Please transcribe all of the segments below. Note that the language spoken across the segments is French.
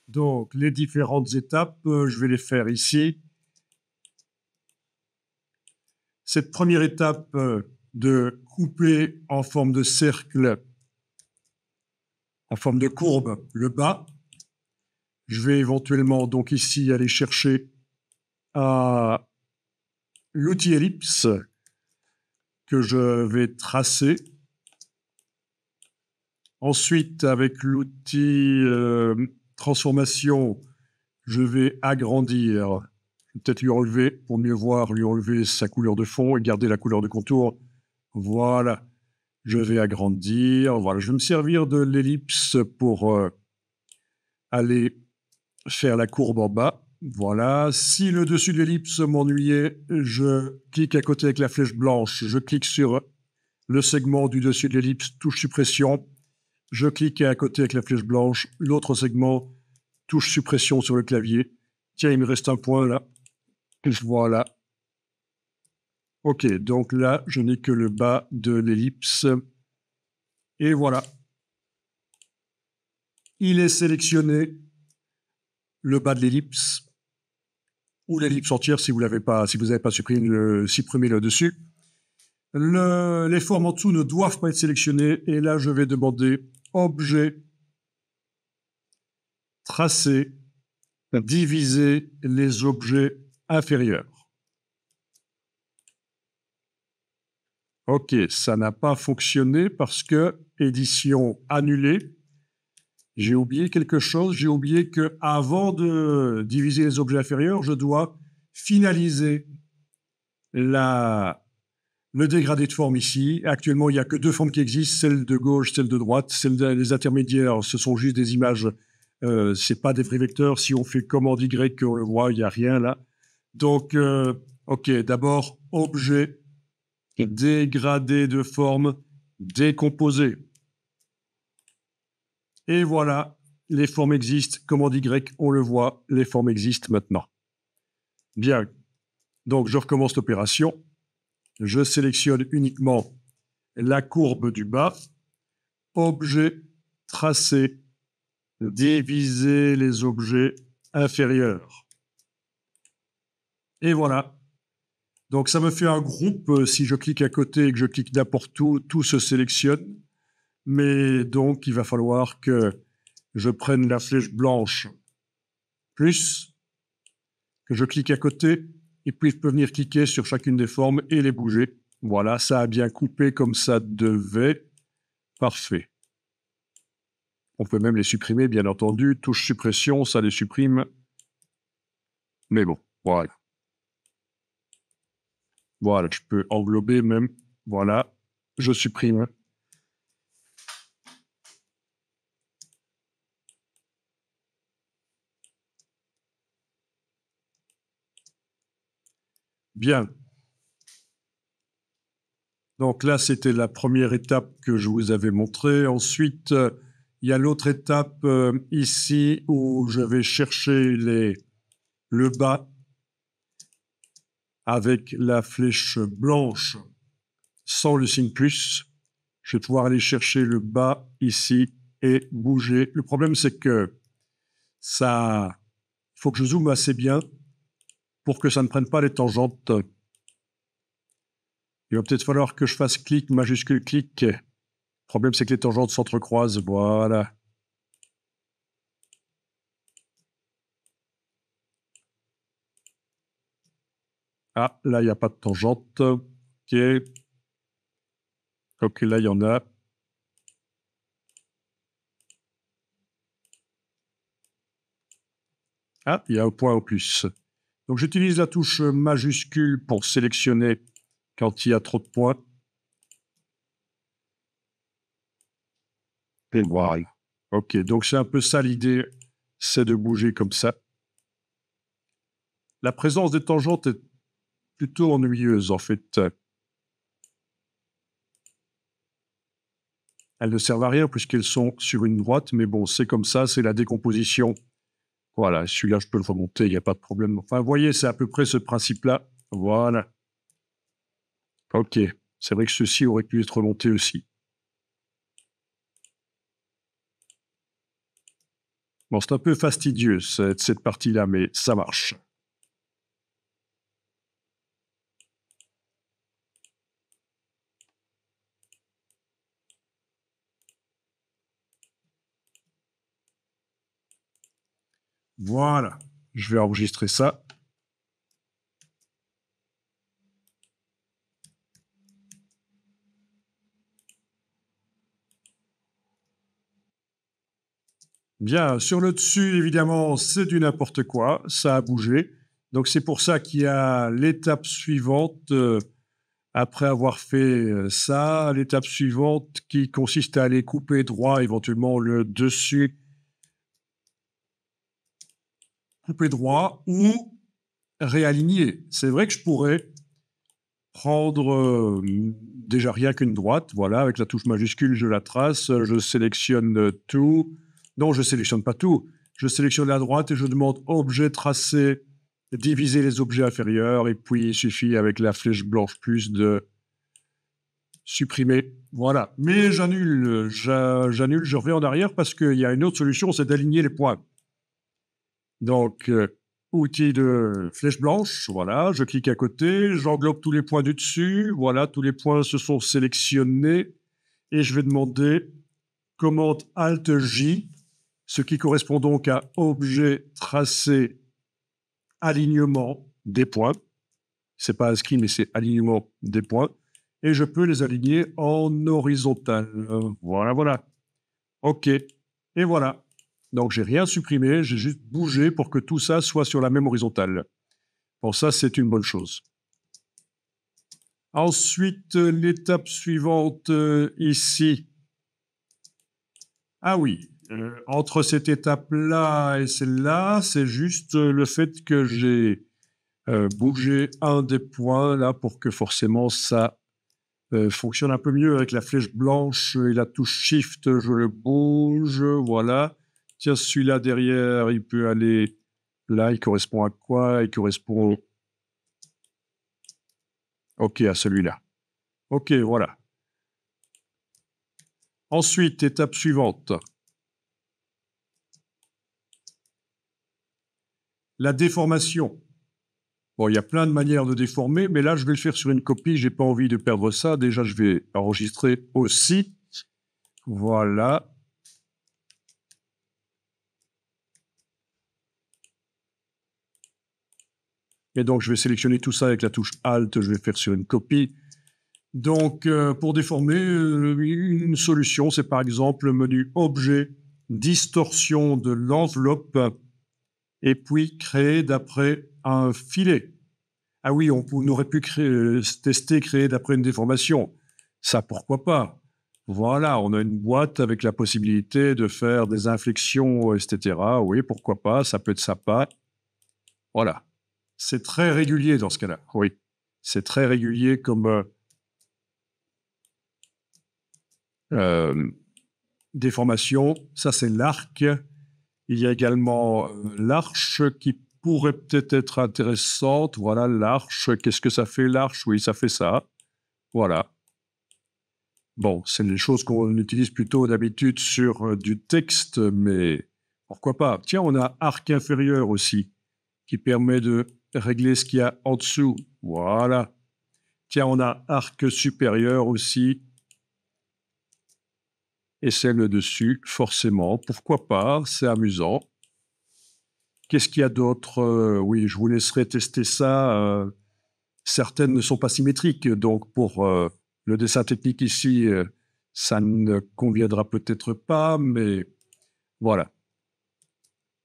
Donc, les différentes étapes, je vais les faire ici. Cette première étape de couper en forme de cercle, en forme de courbe, le bas. Je vais éventuellement, donc ici, aller chercher l'outil ellipse que je vais tracer. Ensuite, avec l'outil transformation, je vais agrandir. Je vais peut-être lui enlever, pour mieux voir, lui enlever sa couleur de fond et garder la couleur de contour. Voilà. Je vais agrandir. Voilà. Je vais me servir de l'ellipse pour aller faire la courbe en bas. Voilà. Si le dessus de l'ellipse m'ennuyait, je clique à côté avec la flèche blanche. Je clique sur le segment du dessus de l'ellipse, touche suppression. Je clique à côté avec la flèche blanche. L'autre segment, touche suppression sur le clavier. Tiens, il me reste un point là. Voilà. Ok, donc là, je n'ai que le bas de l'ellipse. Et voilà. Il est sélectionné, le bas de l'ellipse, ou l'ellipse entière si vous n'avez pas supprimé le dessus. Les formes en dessous ne doivent pas être sélectionnées. Et là, je vais demander objet, tracer, diviser les objets inférieurs. Ok, ça n'a pas fonctionné parce que édition annulée. J'ai oublié quelque chose. J'ai oublié que avant de diviser les objets inférieurs, je dois finaliser le dégradé de forme ici. Actuellement, il n'y a que deux formes qui existent, celle de gauche, celle de droite. Les intermédiaires, ce sont juste des images. C'est pas des vrais vecteurs. Si on fait commande Y, on le voit, il n'y a rien là. Donc, ok, d'abord, objet, dégradé de forme, décomposé. Et voilà, les formes existent. Commande Y, on le voit, les formes existent maintenant. Bien, donc je recommence l'opération. Je sélectionne uniquement la courbe du bas. Objet, tracer, diviser les objets inférieurs. Et voilà. Donc ça me fait un groupe. Si je clique à côté et que je clique n'importe où, tout se sélectionne. Mais donc, il va falloir que je prenne la flèche blanche plus, que je clique à côté, et puis je peux venir cliquer sur chacune des formes et les bouger. Voilà, ça a bien coupé comme ça devait. Parfait. On peut même les supprimer, bien entendu. Touche suppression, ça les supprime. Mais bon, voilà. Voilà, je peux englober même. Voilà, je supprime. Bien. Donc là, c'était la première étape que je vous avais montrée. Ensuite, il y a l'autre étape ici où je vais chercher le bas avec la flèche blanche sans le signe plus. Je vais pouvoir aller chercher le bas ici et bouger. Le problème, c'est que il faut que je zoome assez bien pour que ça ne prenne pas les tangentes. Il va peut-être falloir que je fasse clic, majuscule, clic. Le problème, c'est que les tangentes s'entrecroisent. Voilà. Ah, là, il n'y a pas de tangente. Ok. Ok, là, il y en a. Ah, il y a un point en plus. Donc, j'utilise la touche majuscule pour sélectionner quand il y a trop de points. Et voilà. Ok, donc c'est un peu ça l'idée, c'est de bouger comme ça. La présence des tangentes est plutôt ennuyeuse, en fait. Elles ne servent à rien puisqu'elles sont sur une droite, mais bon, c'est comme ça, c'est la décomposition. Voilà, celui-là, je peux le remonter, il n'y a pas de problème. Enfin, vous voyez, c'est à peu près ce principe-là. Voilà. Ok, c'est vrai que ceci aurait pu être remonté aussi. Bon, c'est un peu fastidieux, cette partie-là, mais ça marche. Voilà, je vais enregistrer ça. Bien, sur le dessus, évidemment, c'est du n'importe quoi, ça a bougé. Donc c'est pour ça qu'il y a l'étape suivante, après avoir fait ça, l'étape suivante qui consiste à aller couper droit, éventuellement le dessus, couper droit ou réaligner. C'est vrai que je pourrais prendre déjà rien qu'une droite, voilà, avec la touche majuscule, je la trace, je sélectionne tout. Non, je sélectionne pas tout. Je sélectionne la droite et je demande objet tracé, diviser les objets inférieurs, et puis il suffit avec la flèche blanche plus de supprimer. Voilà. Mais j'annule, je reviens en arrière parce qu'il y a une autre solution, c'est d'aligner les points. Donc, outil de flèche blanche, voilà, je clique à côté, j'englobe tous les points du dessus, voilà, tous les points se sont sélectionnés, et je vais demander commande Alt-J, ce qui correspond donc à objet tracé alignement des points. C'est pas inscrit, mais c'est alignement des points. Et je peux les aligner en horizontal. Voilà, voilà. OK. Et voilà. Donc, j'ai rien supprimé, j'ai juste bougé pour que tout ça soit sur la même horizontale. Bon, ça, c'est une bonne chose. Ensuite, l'étape suivante, ici. Ah oui, entre cette étape-là et celle-là, c'est juste le fait que j'ai bougé un des points là pour que forcément ça fonctionne un peu mieux avec la flèche blanche et la touche Shift, je le bouge, voilà. Tiens, celui-là derrière, il peut aller là, il correspond à quoi? Il correspond, OK, à celui-là. OK, voilà. Ensuite, étape suivante. La déformation. Bon, il y a plein de manières de déformer, mais là, je vais le faire sur une copie, j'ai pas envie de perdre ça. Déjà, je vais enregistrer aussi. Voilà. Et donc, je vais sélectionner tout ça avec la touche Alt, je vais faire sur une copie. Donc, pour déformer, une solution, c'est par exemple le menu Objet, distorsion de l'enveloppe, et puis créer d'après un filet. Ah oui, on aurait pu tester créer d'après une déformation. Ça, pourquoi pas? Voilà, on a une boîte avec la possibilité de faire des inflexions, etc. Oui, pourquoi pas? Ça peut être sympa. Voilà. C'est très régulier dans ce cas-là. Oui, c'est très régulier comme déformation. Ça, c'est l'arc. Il y a également l'arche qui pourrait peut-être être intéressante. Voilà, l'arche. Qu'est-ce que ça fait, l'arche? Oui, ça fait ça. Voilà. Bon, c'est les choses qu'on utilise plutôt d'habitude sur du texte, mais pourquoi pas? Tiens, on a arc inférieur aussi, qui permet de régler ce qu'il y a en dessous. Voilà. Tiens, on a arc supérieur aussi, et celle dessus, forcément. Pourquoi pas? C'est amusant. Qu'est-ce qu'il y a d'autre? Oui, je vous laisserai tester ça. Certaines ne sont pas symétriques, donc pour le dessin technique ici, ça ne conviendra peut-être pas, mais voilà.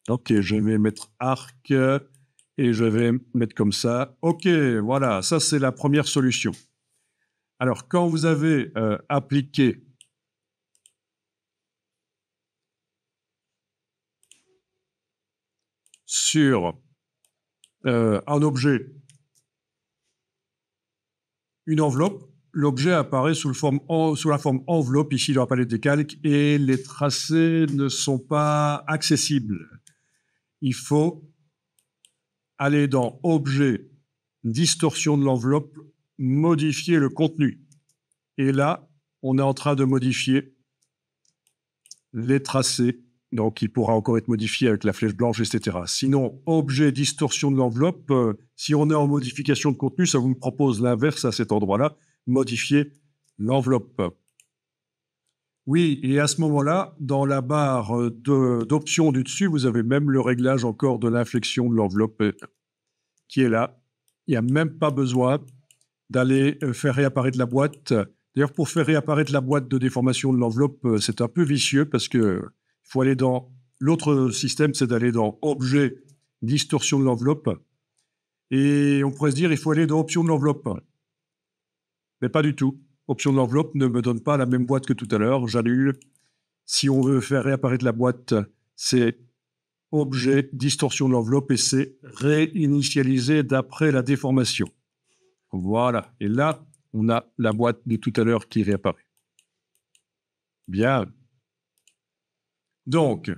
Ok, je vais mettre arc et je vais mettre comme ça. Ok, voilà, ça c'est la première solution. Alors, quand vous avez appliqué sur un objet une enveloppe, l'objet apparaît sous la forme enveloppe ici dans la palette des calques et les tracés ne sont pas accessibles. Il faut aller dans Objet, distorsion de l'enveloppe, modifier le contenu. Et là, on est en train de modifier les tracés Donc, il pourra encore être modifié avec la flèche blanche, etc. Sinon, objet, distorsion de l'enveloppe, si on est en modification de contenu, ça vous me propose l'inverse à cet endroit-là, modifier l'enveloppe. Oui, et à ce moment-là, dans la barre d'options du dessus, vous avez même le réglage encore de l'inflexion de l'enveloppe qui est là. Il n'y a même pas besoin d'aller faire réapparaître la boîte. D'ailleurs, pour faire réapparaître la boîte de déformation de l'enveloppe, c'est un peu vicieux parce que il faut aller dans l'autre système, c'est d'aller dans Objet, distorsion de l'enveloppe. Et on pourrait se dire, il faut aller dans Option de l'enveloppe. Mais pas du tout. Option de l'enveloppe ne me donne pas la même boîte que tout à l'heure. J'annule. Si on veut faire réapparaître la boîte, c'est Objet, distorsion de l'enveloppe et c'est réinitialisé d'après la déformation. Voilà. Et là, on a la boîte de tout à l'heure qui réapparaît. Bien. Donc,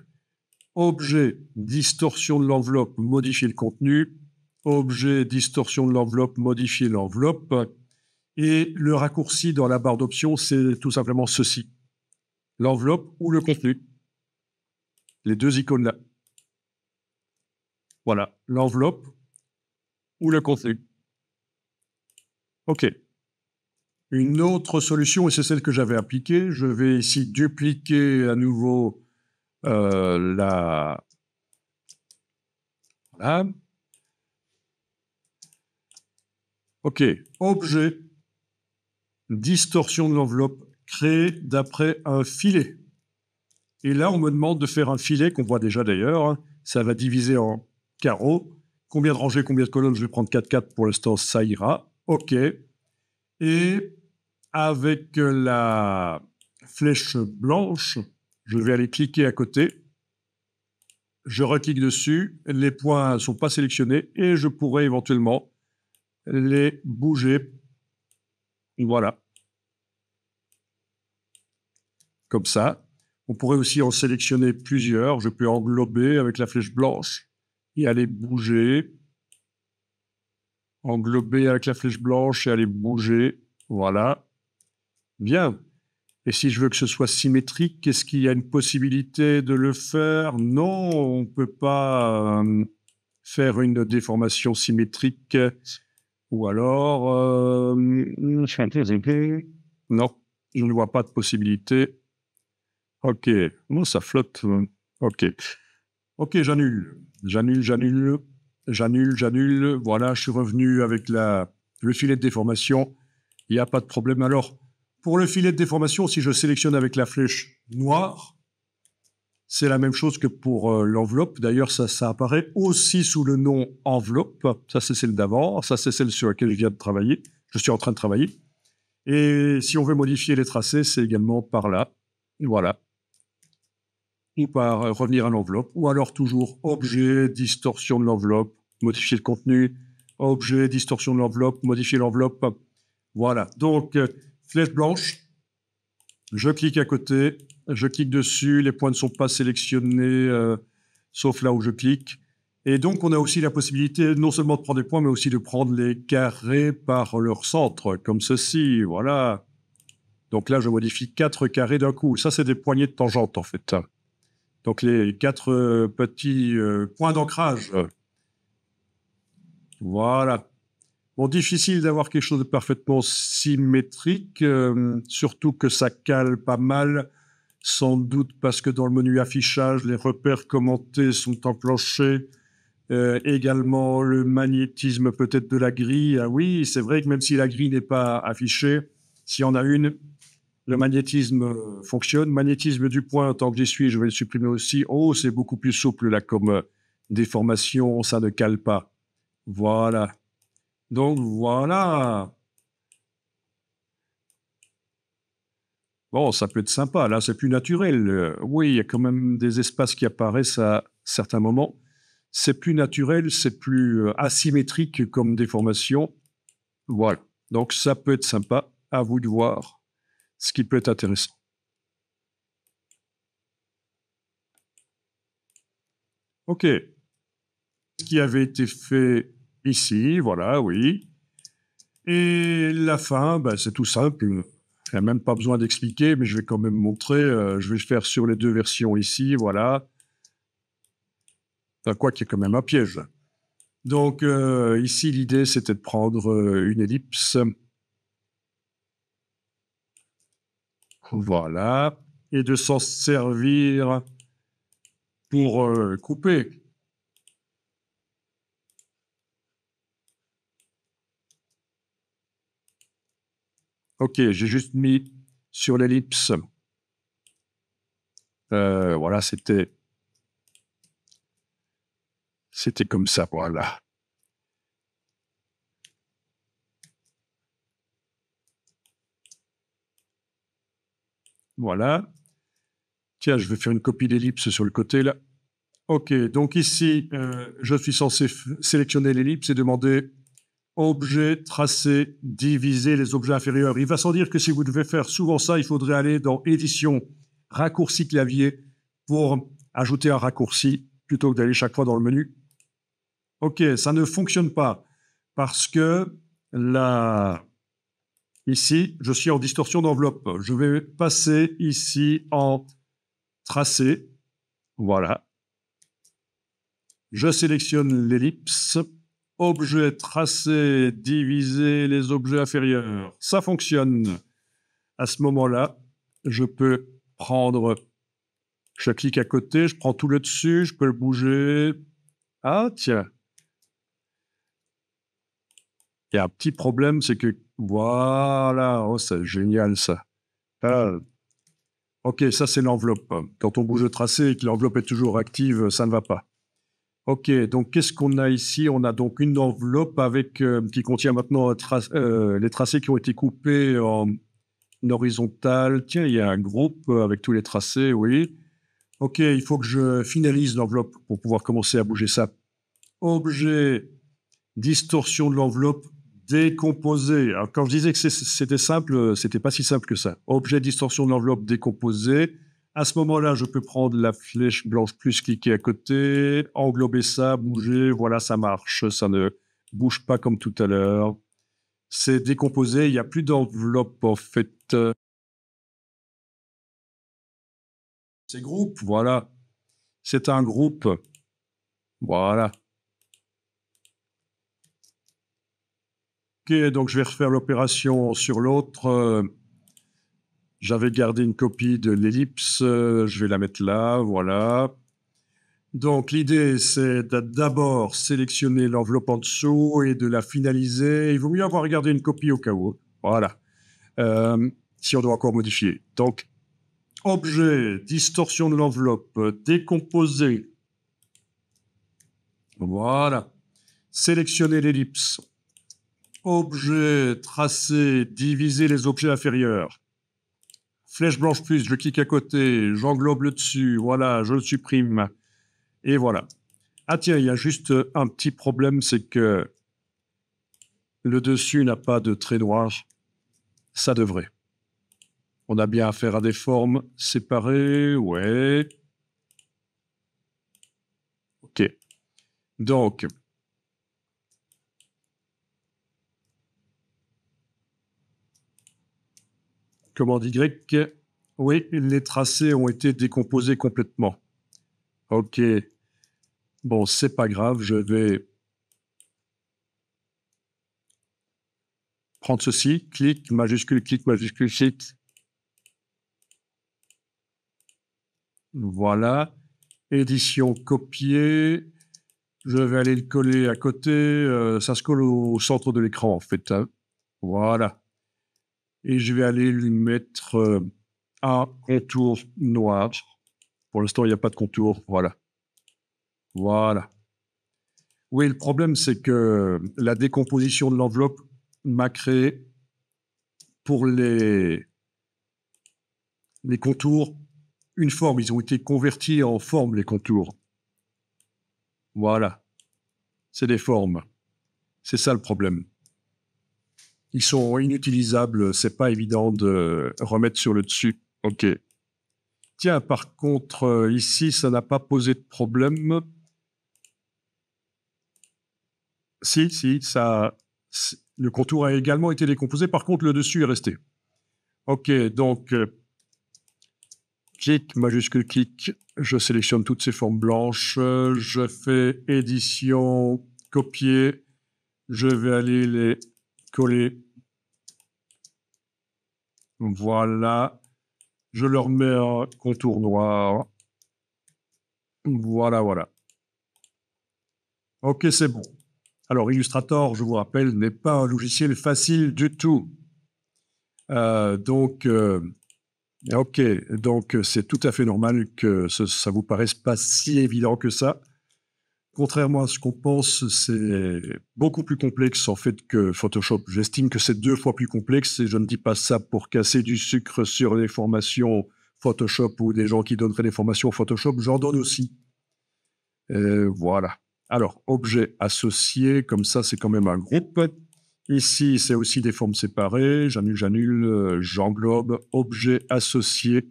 objet, distorsion de l'enveloppe, modifier le contenu. Objet, distorsion de l'enveloppe, modifier l'enveloppe. Et le raccourci dans la barre d'options, c'est tout simplement ceci. L'enveloppe ou le contenu. Les deux icônes-là. Voilà, l'enveloppe ou le contenu. OK. Une autre solution, et c'est celle que j'avais appliquée, je vais ici dupliquer à nouveau la... Voilà. OK. Objet, distorsion de l'enveloppe, créée d'après un filet. Et là, on me demande de faire un filet, qu'on voit déjà d'ailleurs. Hein. Ça va diviser en carreaux. Combien de rangées, combien de colonnes? Je vais prendre 4, 4 pour l'instant, ça ira. OK. Et avec la flèche blanche, je vais aller cliquer à côté. Je reclique dessus. Les points ne sont pas sélectionnés et je pourrais éventuellement les bouger. Voilà. Comme ça. On pourrait aussi en sélectionner plusieurs. Je peux englober avec la flèche blanche et aller bouger. Englober avec la flèche blanche et aller bouger. Voilà. Bien. Et si je veux que ce soit symétrique, est-ce qu'il y a une possibilité de le faire? Non, on ne peut pas faire une déformation symétrique. Ou alors... non, je ne vois pas de possibilité. OK. Bon, ça flotte. OK. OK, j'annule. J'annule. Voilà, je suis revenu avec le filet de déformation. Il n'y a pas de problème. Alors, pour le filet de déformation, si je sélectionne avec la flèche noire, c'est la même chose que pour l'enveloppe. D'ailleurs, ça apparaît aussi sous le nom enveloppe. Ça, c'est celle d'avant. Ça, c'est celle sur laquelle je viens de travailler. Je suis en train de travailler. Et si on veut modifier les tracés, c'est également par là. Voilà. Ou par revenir à l'enveloppe. Ou alors toujours objet, distorsion de l'enveloppe, modifier le contenu. Objet, distorsion de l'enveloppe, modifier l'enveloppe. Voilà. Donc, flèche blanche. Je clique à côté, je clique dessus, les points ne sont pas sélectionnés, sauf là où je clique. Et donc, on a aussi la possibilité non seulement de prendre des points, mais aussi de prendre les carrés par leur centre, comme ceci, voilà. Donc là, je modifie 4 carrés d'un coup. Ça, c'est des poignées de tangente, en fait. Donc, les 4 petits points d'ancrage. Voilà. Bon, difficile d'avoir quelque chose de parfaitement symétrique, surtout que ça cale pas mal, sans doute parce que dans le menu affichage, les repères commentés sont enclenchés. Également, le magnétisme peut-être de la grille. Ah oui, c'est vrai que même si la grille n'est pas affichée, s'il y en a une, le magnétisme fonctionne. Magnétisme du point, tant que j'y suis, je vais le supprimer aussi. Oh, c'est beaucoup plus souple là comme déformation, ça ne cale pas. Voilà. Donc voilà. Bon, ça peut être sympa. Là, c'est plus naturel. Oui, il y a quand même des espaces qui apparaissent à certains moments. C'est plus naturel, c'est plus asymétrique comme déformation. Voilà. Donc ça peut être sympa. À vous de voir ce qui peut être intéressant. OK. Ce qui avait été fait ici, voilà, oui. Et la fin, ben, c'est tout simple. Il n'y a même pas besoin d'expliquer, mais je vais quand même montrer. Je vais le faire sur les deux versions ici, voilà. Enfin, quoi qu'il y ait quand même un piège. Donc, ici, l'idée, c'était de prendre une ellipse. Voilà. Et de s'en servir pour couper. Ok, j'ai juste mis sur l'ellipse. Voilà, c'était comme ça, voilà. Voilà. Tiens, je vais faire une copie d'ellipse sur le côté, là. Ok, donc ici, je suis censé sélectionner l'ellipse et demander objet, tracé, diviser les objets inférieurs. Il va sans dire que si vous devez faire souvent ça, il faudrait aller dans édition, raccourci clavier pour ajouter un raccourci plutôt que d'aller chaque fois dans le menu. Ok, ça ne fonctionne pas parce que là, ici, je suis en distorsion d'enveloppe. Je vais passer ici en tracé. Voilà. Je sélectionne l'ellipse. Objet, tracé, diviser les objets inférieurs. Ça fonctionne. À ce moment-là, je peux prendre, je clique à côté, je prends tout le dessus, je peux le bouger. Ah, tiens. Il y a un petit problème, c'est que, voilà, oh, c'est génial ça. Ah, ok, ça c'est l'enveloppe. Quand on bouge le tracé et que l'enveloppe est toujours active, ça ne va pas. Ok, donc qu'est-ce qu'on a ici? On a donc une enveloppe avec, qui contient maintenant les tracés qui ont été coupés en horizontal. Tiens, il y a un groupe avec tous les tracés, oui. Ok, il faut que je finalise l'enveloppe pour pouvoir commencer à bouger ça. Objet, distorsion de l'enveloppe, décomposé. Alors quand je disais que c'était simple, c'était pas si simple que ça. Objet, distorsion de l'enveloppe, décomposé. À ce moment-là, je peux prendre la flèche blanche plus, cliquer à côté, englober ça, bouger. Voilà, ça marche. Ça ne bouge pas comme tout à l'heure. C'est décomposé. Il n'y a plus d'enveloppe en fait. C'est groupe. Voilà. C'est un groupe. Voilà. Ok, donc je vais refaire l'opération sur l'autre. J'avais gardé une copie de l'ellipse, je vais la mettre là, voilà. Donc l'idée, c'est de d'abord sélectionner l'enveloppe en dessous et de la finaliser. Il vaut mieux avoir gardé une copie au cas où. Voilà. Si on doit encore modifier. Donc, objet, distorsion de l'enveloppe, décomposer. Voilà. Sélectionner l'ellipse. Objet, tracer, diviser les objets inférieurs. Flèche blanche plus, je clique à côté, j'englobe le dessus, voilà, je le supprime. Et voilà. Ah tiens, il y a juste un petit problème, c'est que le dessus n'a pas de trait noir. Ça devrait. On a bien affaire à des formes séparées, ouais. Ok. Donc, commande Y, oui, les tracés ont été décomposés complètement. Ok. Bon, c'est pas grave, je vais prendre ceci, clic, majuscule, clic, voilà. Édition copier. Je vais aller le coller à côté. Ça se colle au centre de l'écran, en fait. Hein. Voilà. Et je vais aller lui mettre un contour noir. Pour l'instant, il n'y a pas de contour. Voilà. Voilà. Oui, le problème, c'est que la décomposition de l'enveloppe m'a créé pour les contours une forme. Ils ont été convertis en forme, les contours. Voilà. C'est des formes. C'est ça le problème. Ils sont inutilisables, c'est pas évident de remettre sur le dessus. Ok. Tiens, par contre, ici, ça n'a pas posé de problème. Si, le contour a également été décomposé. Par contre, le dessus est resté. OK, donc, clic, majuscule clic, je sélectionne toutes ces formes blanches, je fais édition, copier, je vais aller les coller. Voilà, je leur mets un contour noir. Voilà, voilà. OK, c'est bon. Alors, Illustrator, je vous rappelle, n'est pas un logiciel facile du tout. Donc, OK, donc c'est tout à fait normal que ça vous paraisse pas si évident que ça. Contrairement à ce qu'on pense, c'est beaucoup plus complexe en fait que Photoshop. J'estime que c'est 2 fois plus complexe et je ne dis pas ça pour casser du sucre sur les formations Photoshop ou des gens qui donneraient des formations Photoshop, j'en donne aussi. Voilà. Alors, objet associé, comme ça, c'est quand même un groupe. Ici, c'est aussi des formes séparées. J'annule, j'annule, j'englobe, objet associé.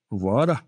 Voilà.